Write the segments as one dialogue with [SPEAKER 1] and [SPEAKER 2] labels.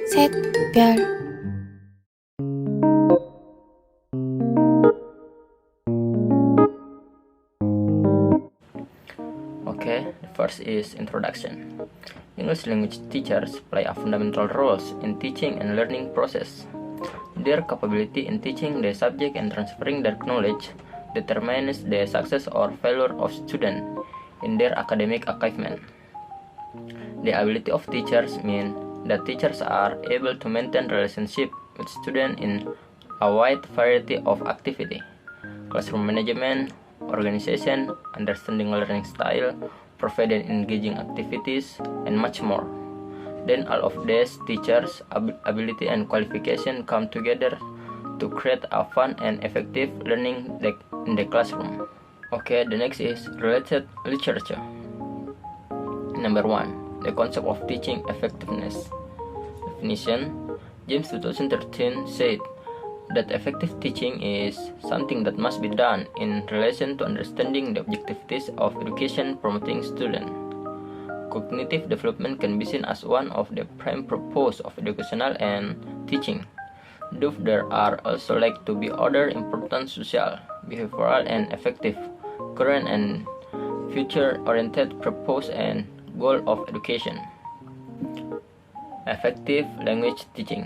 [SPEAKER 1] 셋, 별.
[SPEAKER 2] Okay, the first is introduction. English language teachers play a fundamental role in teaching and learning process. Their capability in teaching the subject and transferring their knowledge determines the success or failure of students in their academic achievement. The ability of teachers means that teachers are able to maintain relationship with students in a wide variety of activity, classroom management, organization, understanding learning style, providing engaging activities, and much more. Then all of these teachers' ability and qualification come together to create a fun and effective learning in the classroom. Okay, the next is related literature. Number 1. The concept of teaching effectiveness. Definition: James 2013 said that effective teaching is something that must be done in relation to understanding the objectivities of education promoting students. Cognitive development can be seen as one of the prime purposes of educational and teaching, though there are also like to be other important social, behavioral, and effective, current and future-oriented purpose and goal of education. Effective language teaching.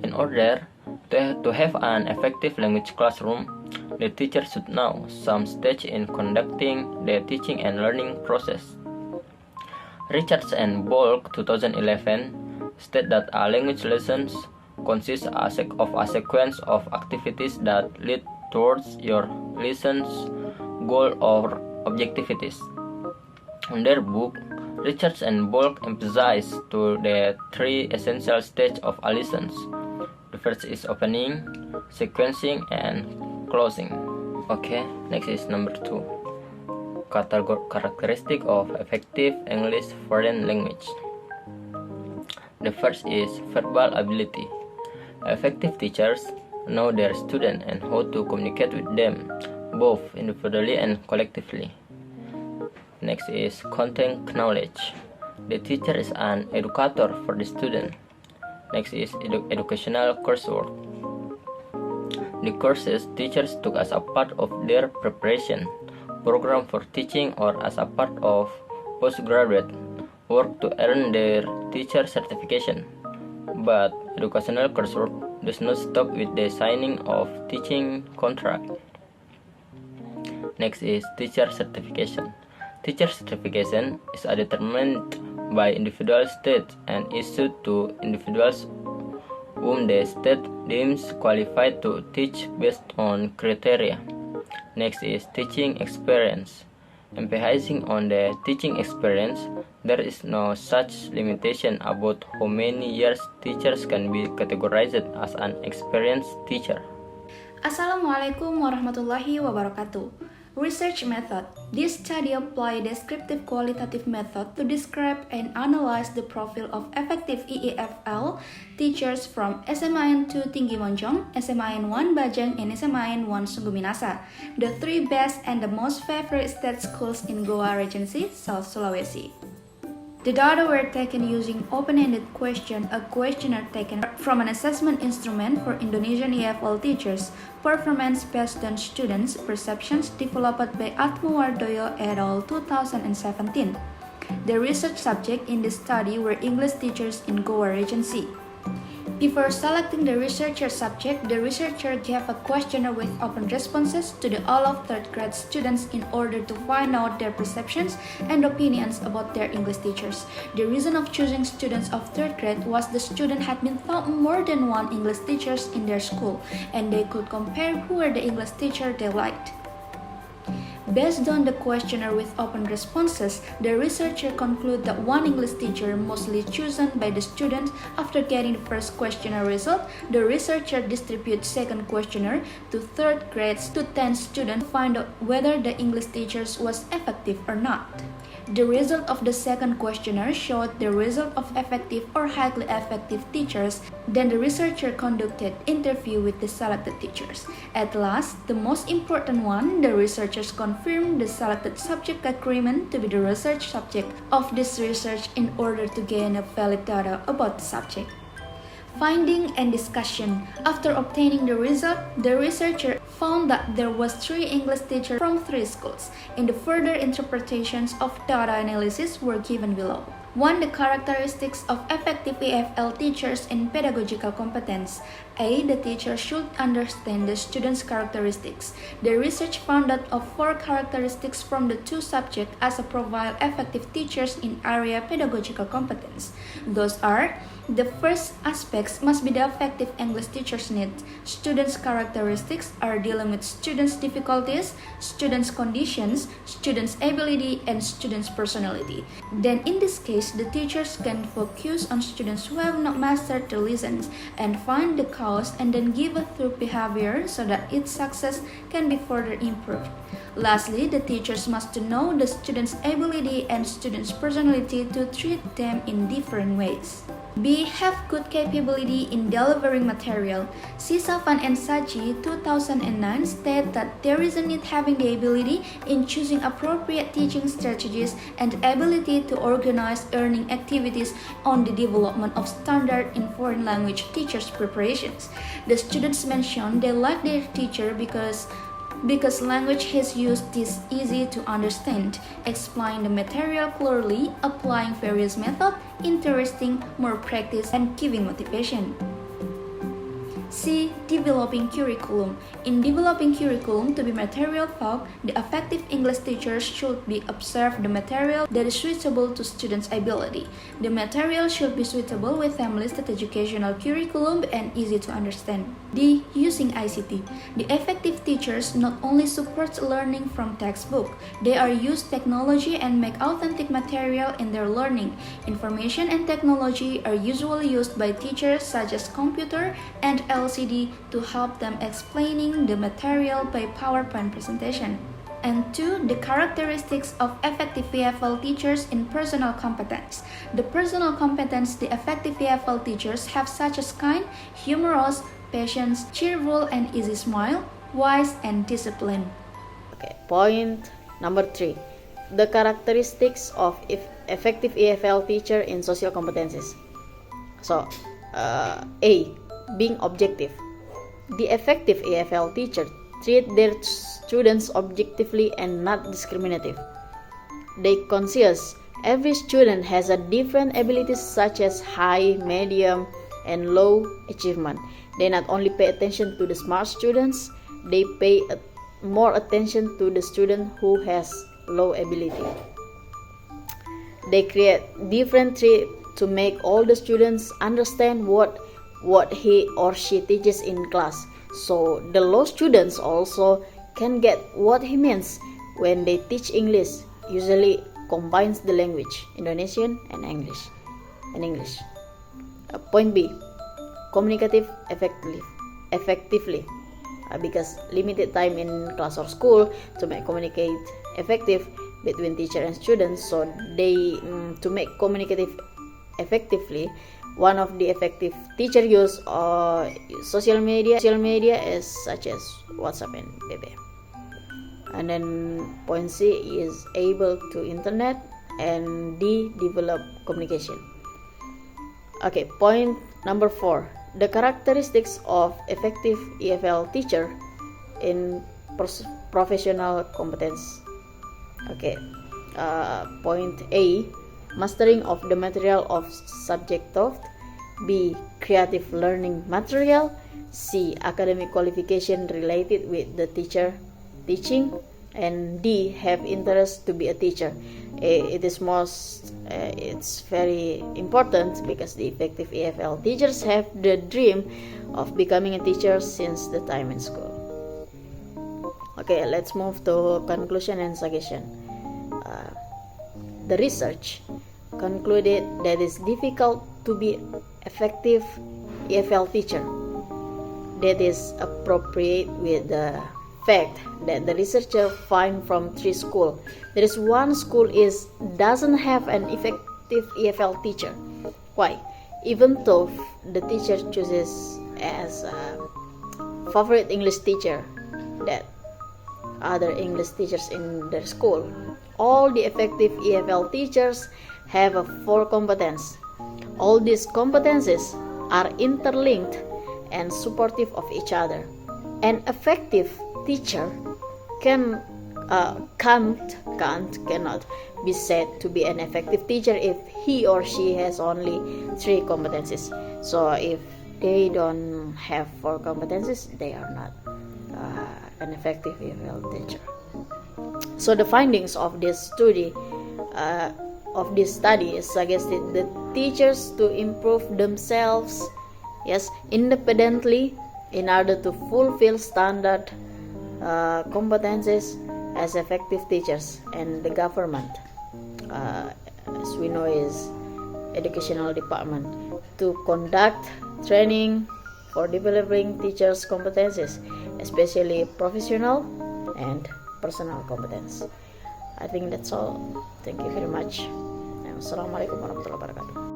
[SPEAKER 2] In order to have an effective language classroom, the teacher should know some stage in conducting the teaching and learning process. Richards and Bolk 2011 state that a language lesson consists of a sequence of activities that lead towards your lesson's goal or objectivities. In their book, Richards and Bolk emphasize to the three essential stages of a lesson. The first is opening, sequencing, and closing. Okay, next is number 2. Characteristic of effective English foreign language. The first is verbal ability. Effective teachers know their students and how to communicate with them, both individually and collectively. Next is content knowledge. The teacher is an educator for the student. Next is educational coursework. The courses teachers took as a part of their preparation program for teaching or as a part of postgraduate work to earn their teacher certification. But educational coursework does not stop with the signing of teaching contract. Next is teacher certification. Teacher certification is determined by individual states and issued to individuals whom the state deems qualified to teach based on criteria. Next is teaching experience. Emphasizing on the teaching experience, there is no such limitation about how many years teachers can be categorized as an experienced teacher.
[SPEAKER 3] Assalamualaikum warahmatullahi wabarakatuh. Research method. This study applied descriptive qualitative method to describe and analyze the profile of effective EEFL teachers from SMAN 2 Tinggi Monjong, SMAN 1 Bajang, and SMAN 1 Sungguh Minasa, the three best and the most favorite state schools in Goa Regency, South Sulawesi. The data were taken using open-ended question, a questionnaire taken from an assessment instrument for Indonesian EFL teachers, performance based on students' perceptions developed by Atmawardoyo et al. 2017. The research subject in this study were English teachers in Goa Regency. Before selecting the researcher subject, the researcher gave a questionnaire with open responses to all of third grade students in order to find out their perceptions and opinions about their English teachers. The reason of choosing students of third grade was the student had been taught more than one English teachers in their school, and they could compare who were the English teacher they liked. Based on the questionnaire with open responses, the researcher concluded that one English teacher mostly chosen by the students. After getting the first questionnaire result, the researcher distributed second questionnaire to third grades to 10 students to find out whether the English teachers was effective or not. The result of the second questionnaire showed the result of effective or highly effective teachers. Then the researcher conducted interview with the selected teachers. At last, the most important one, the researchers confirmed the selected subject agreement to be the research subject of this research in order to gain a valid data about the subject. Finding and discussion. After obtaining the result, the researcher found that there was 3 English teachers from 3 schools. In the further interpretations of data analysis were given below. 1. The characteristics of effective EFL teachers in pedagogical competence. A. The teacher should understand the student's characteristics. The research found that of 4 characteristics from the 2 subjects as a profile effective teachers in area pedagogical competence. Those are: the first aspects must be the effective English teacher's needs. Students' characteristics are dealing with students' difficulties, students' conditions, students' ability, and students' personality. Then in this case, the teachers can focus on students who have not mastered the lessons and find the cause and then give a through behavior so that its success can be further improved. Lastly, the teachers must know the students' ability and students' personality to treat them in different ways. B. Have good capability in delivering material. Sisavan and Saji 2009 state that there is a need having the ability in choosing appropriate teaching strategies and ability to organize learning activities on the development of standard in foreign language teachers' preparations. The students mentioned they like their teacher because language his used is easy to understand, explain the material clearly, applying various methods, interesting, more practice, and giving motivation. C. Developing curriculum. In developing curriculum to be material taught, the effective English teachers should be observe the material that is suitable to students' ability. The material should be suitable with family-state educational curriculum and easy to understand. D. Using ICT. The effective teachers not only support learning from textbook, they are use technology and make authentic material in their learning. Information and technology are usually used by teachers such as computer and LCD to help them explaining the material by PowerPoint presentation. And 2. The characteristics of effective EFL teachers in personal competence. The personal competence the effective EFL teachers have such as kind, humorous, patient, cheerful and easy smile, wise and disciplined.
[SPEAKER 4] Okay, point number 3. The characteristics of effective EFL teacher in social competencies. So, A. Being objective. The effective EFL teacher treat their students objectively and not discriminative. They conscious every student has a different abilities such as high, medium, and low achievement. They not only pay attention to the smart students, they pay more attention to the student who has low ability. They create different treat to make all the students understand what he or she teaches in class, so the low students also can get what he means when they teach English. Usually combines the language Indonesian and English. Point B. Communicative effectively. Because limited time in class or school to make communicate effective between teacher and students, so they to make communicative effectively, one of the effective teacher use social media is such as WhatsApp and BB. And then point C is able to internet, and D develop communication. Okay, point number 4. The characteristics of effective EFL teacher in professional competence. Okay, point A. Mastering of the material of subject taught. B. Creative learning material. C. Academic qualification related with the teacher teaching. And D. Have interest to be a teacher. It's very important because the effective EFL teachers have the dream of becoming a teacher since the time in school. Okay, let's move to conclusion and suggestion. The research concluded that it's difficult to be effective EFL teacher that is appropriate with the fact that the researcher find from 3 schools. There is one school doesn't have an effective EFL teacher. Why? Even though the teacher chooses as a favorite English teacher that other English teachers in their school, all the effective EFL teachers have a 4 competence. All these competences are interlinked and supportive of each other. An effective teacher cannot be said to be an effective teacher if he or she has only 3 competencies. So if they don't have 4 competencies, they are not an effective EFL teacher. So the findings of this study suggested the teachers to improve themselves, independently in order to fulfill standard competencies as effective teachers, and the government, as we know, is educational department to conduct training for developing teachers' competencies, especially professional and personal competence. I think that's all. Thank you very much. Assalamualaikum warahmatullahi wabarakatuh.